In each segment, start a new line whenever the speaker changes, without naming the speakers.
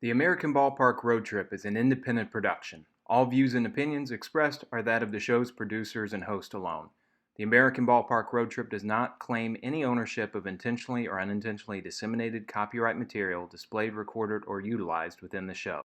The American Ballpark Road Trip is an independent production. All views and opinions expressed are that of the show's producers and host alone. The American Ballpark Road Trip does not claim any ownership of intentionally or unintentionally disseminated copyright material displayed, recorded, or utilized within the show.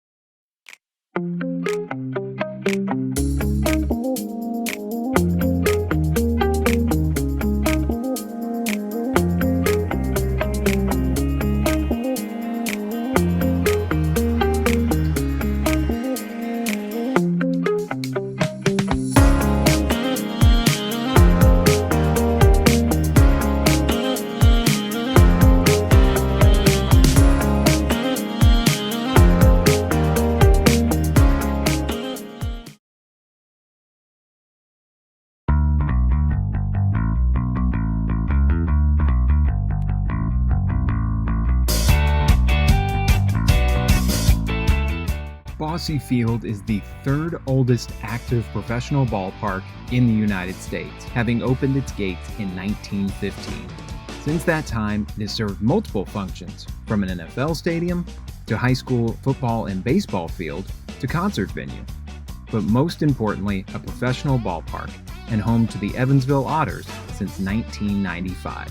Bosse Field is the third oldest active professional ballpark in the United States, having opened its gates in 1915. Since that time, it has served multiple functions, from an NFL stadium to high school football and baseball field to concert venue. But most importantly, a professional ballpark and home to the Evansville Otters since 1995.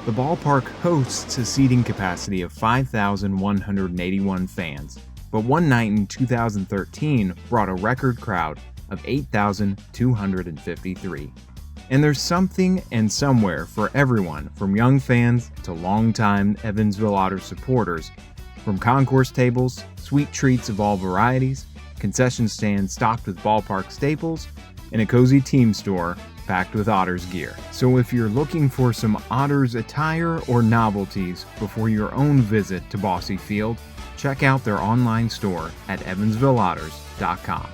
The ballpark hosts a seating capacity of 5,181 fans, but one night in 2013 brought a record crowd of 8,253. And there's something and somewhere for everyone, from young fans to longtime Evansville Otters supporters, from concourse tables, sweet treats of all varieties, concession stands stocked with ballpark staples, and a cozy team store packed with Otters gear. So if you're looking for some Otters attire or novelties before your own visit to Bosse Field, check out their online store at evansvilleotters.com.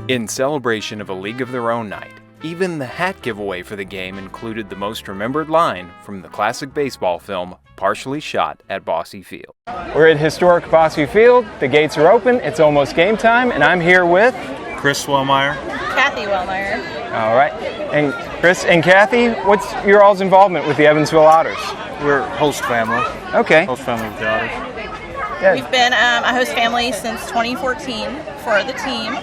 In celebration of a League of Their Own night, even the hat giveaway for the game included the most remembered line from the classic baseball film, partially shot at Bosse Field.
We're at historic Bosse Field. The gates are open. It's almost game time, and I'm here with
Chris Wellmeier.
Cathy Wellmeier.
All right. And Chris and Cathy, what's your all's involvement with the Evansville Otters?
We're host family.
Okay.
Host family with the Otters.
Yeah.
We've been a host family since 2014 for the team.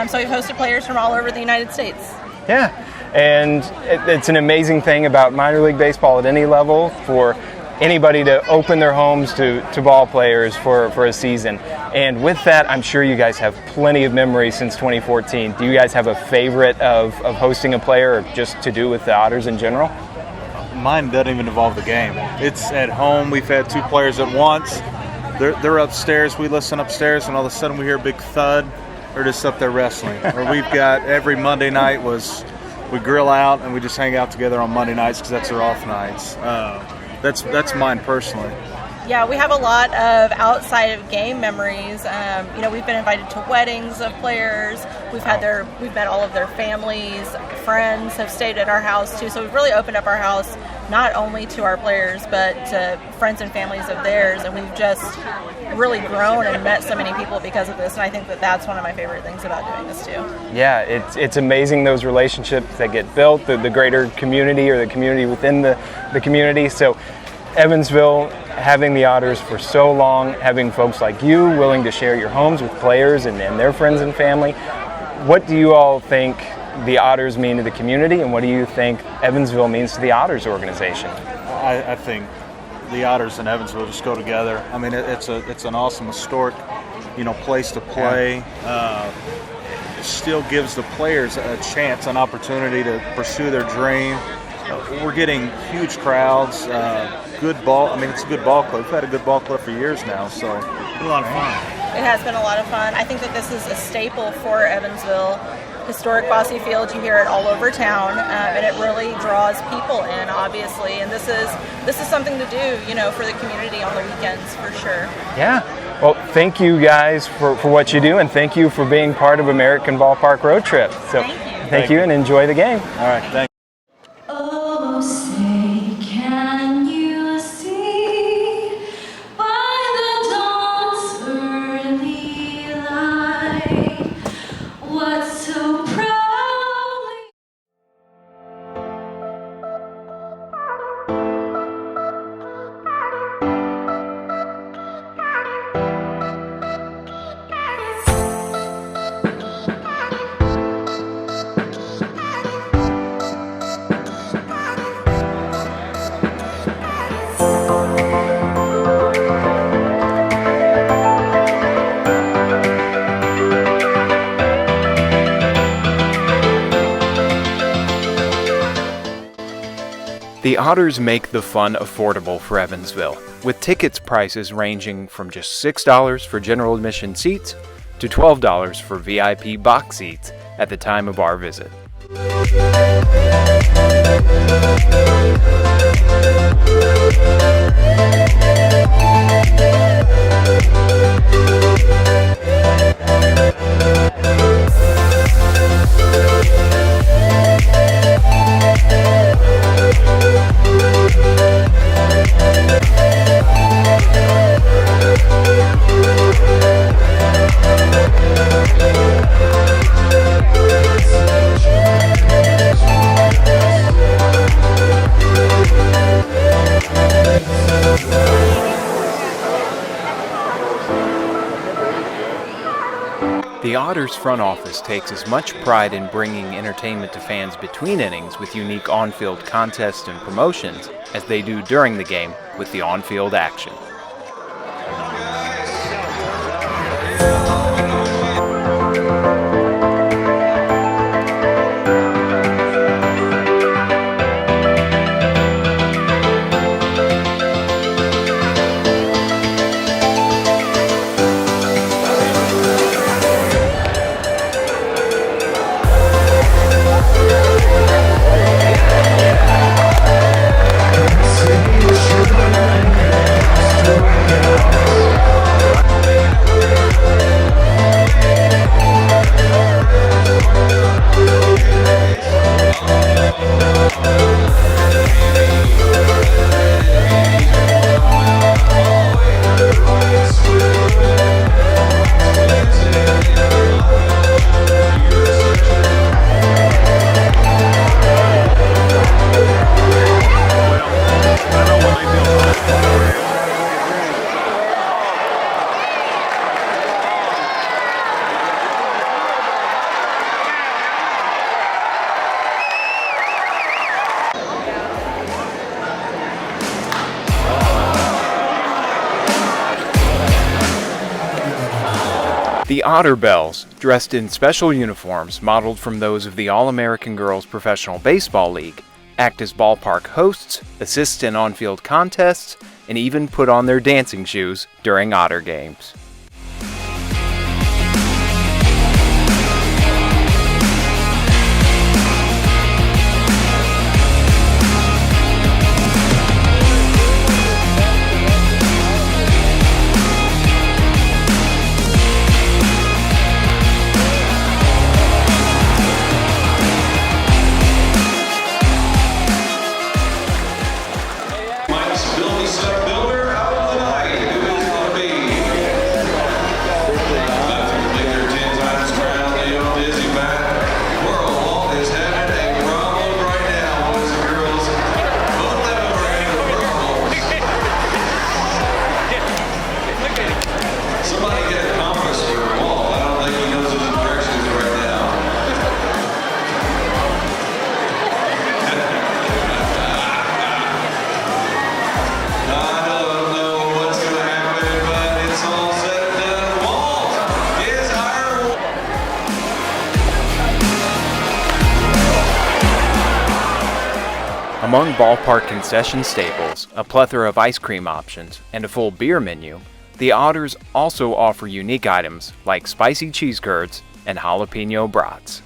So we've hosted players from all over the United States.
Yeah. And it's an amazing thing about minor league baseball at any level for anybody to open their homes to ball players for a season. And with that, I'm sure you guys have plenty of memories since 2014. Do you guys have a favorite of hosting a player or just to do with the Otters in general?
Mine doesn't even involve the game. It's at home. We've had two players at once. They're upstairs. We listen upstairs, and all of a sudden we hear a big thud. They're just up there wrestling. Or we've got every Monday night we grill out and we just hang out together on Monday nights because that's our off nights. That's mine personally.
Yeah, we have a lot of outside of game memories. We've been invited to weddings of players. We've met all of their families, friends have stayed at our house too. So we've really opened up our house not only to our players but to friends and families of theirs, and we've just really grown and met so many people because of this. And I think that that's one of my favorite things about doing this too.
Yeah, it's amazing those relationships that get built, the greater community or the community within the community. So Evansville, having the Otters for so long, having folks like you willing to share your homes with players and their friends and family. What do you all think the Otters mean to the community, and what do you think Evansville means to the Otters organization?
I think the Otters and Evansville just go together. I mean, it's an awesome, historic, place to play. It still gives the players a chance, an opportunity to pursue their dream. We're getting huge crowds, good ball. I mean, it's a good ball club. We've had a good ball club for years now, so it's been a lot of fun.
It has been a lot of fun. I think that this is a staple for Evansville. Historic Bosse Field, you hear it all over town, and it really draws people in, obviously. And this is something to do, for the community on the weekends, for sure.
Yeah. Well, thank you guys for what you do, and thank you for being part of American Ballpark Road Trip. So thank you, and enjoy the game.
All right, thanks.
Oh, say, can you see by the dawn's early light what so proudly
The Otters make the fun affordable for Evansville, with tickets prices ranging from just $6 for general admission seats to $12 for VIP box seats at the time of our visit. The Otters front office takes as much pride in bringing entertainment to fans between innings with unique on-field contests and promotions as they do during the game with the on-field action.
The Otter Bells, dressed in special uniforms modeled from those of the All-American Girls Professional Baseball League, act as ballpark hosts, assist in on-field contests, and even put on their dancing shoes during Otter games. Among ballpark concession staples, a plethora of ice cream options, and a full beer menu, the Otters also offer unique items like spicy cheese curds and jalapeno brats.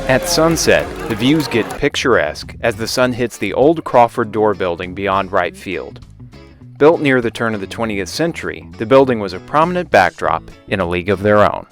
At sunset, the views get picturesque as the sun hits the old Crawford Door building beyond right field. Built near the turn of the 20th century, the building was a prominent backdrop in a league of their own.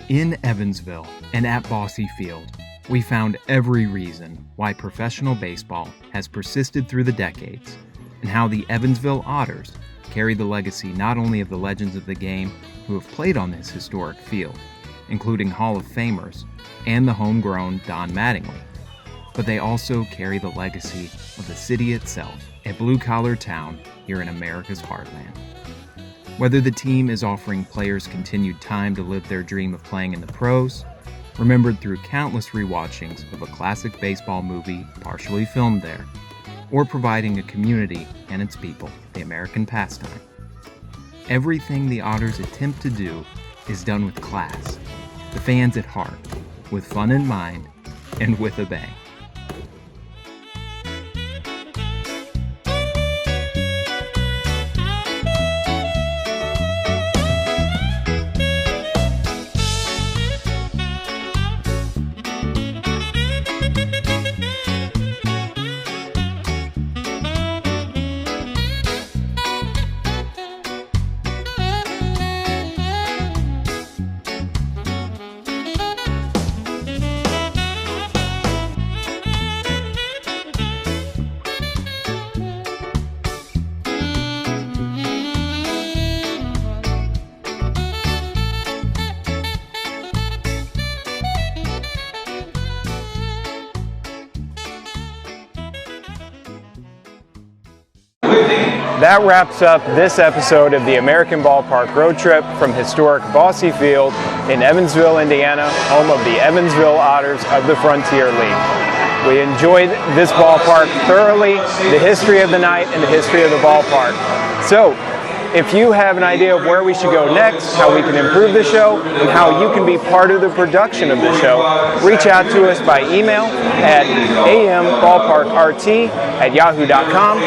In Evansville and at Bosse Field, we found every reason why professional baseball has persisted through the decades, and how the Evansville Otters carry the legacy not only of the legends of the game who have played on this historic field, including Hall of Famers and the homegrown Don Mattingly, but they also carry the legacy of the city itself, a blue-collar town here in America's heartland. Whether the team is offering players continued time to live their dream of playing in the pros, remembered through countless rewatchings of a classic baseball movie partially filmed there, or providing a community and its people the American pastime. Everything the Otters attempt to do is done with class, the fans at heart, with fun in mind, and with a bang. That wraps up this episode of the American Ballpark Road Trip from historic Bosse Field in Evansville, Indiana, home of the Evansville Otters of the Frontier League. We enjoyed this ballpark thoroughly, the history of the night and the history of the ballpark. So, if you have an idea of where we should go next, how we can improve the show, and how you can be part of the production of the show, reach out to us by email at amballparkrt@yahoo.com.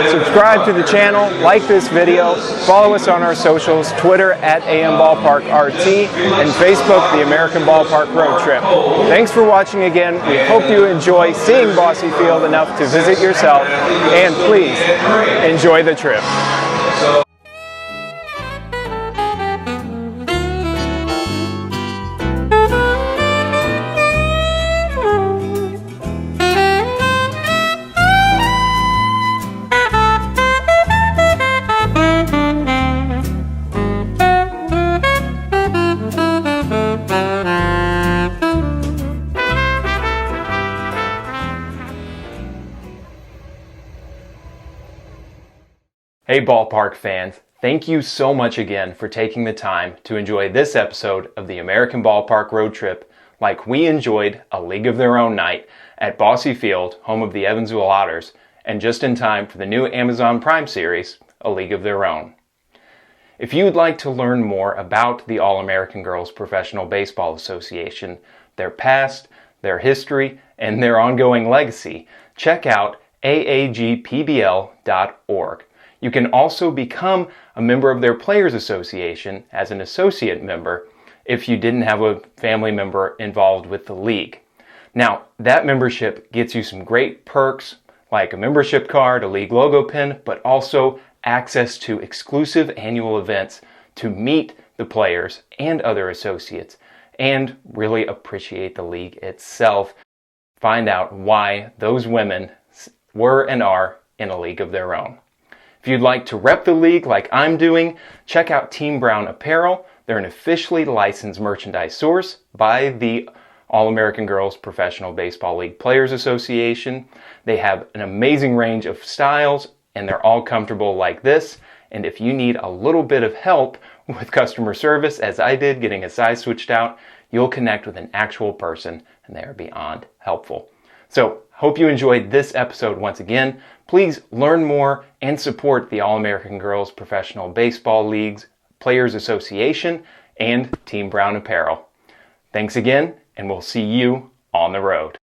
Subscribe to the channel, like this video, follow us on our socials, Twitter at amballparkrt, and Facebook, the American Ballpark Road Trip. Thanks for watching again. We hope you enjoy seeing Bosse Field enough to visit yourself, and please enjoy the trip. Hey Ballpark fans, thank you so much again for taking the time to enjoy this episode of the American Ballpark Road Trip like we enjoyed a League of Their Own night at Bosse Field, home of the Evansville Otters, and just in time for the new Amazon Prime series, A League of Their Own. If you'd like to learn more about the All-American Girls Professional Baseball Association, their past, their history, and their ongoing legacy, check out aagpbl.org. You can also become a member of their Players Association as an associate member if you didn't have a family member involved with the league. Now, that membership gets you some great perks like a membership card, a league logo pin, but also access to exclusive annual events to meet the players and other associates and really appreciate the league itself. Find out why those women were and are in a league of their own. If you'd like to rep the league like I'm doing, check out Team Brown Apparel. They're an officially licensed merchandise source by the All-American Girls Professional Baseball League Players Association. They have an amazing range of styles, and they're all comfortable like this. And if you need a little bit of help with customer service, as I did getting a size switched out, you'll connect with an actual person, and they are beyond helpful. So, hope you enjoyed this episode once again. Please learn more and support the All-American Girls Professional Baseball League's Players Association and Team Brown Apparel. Thanks again, and we'll see you on the road.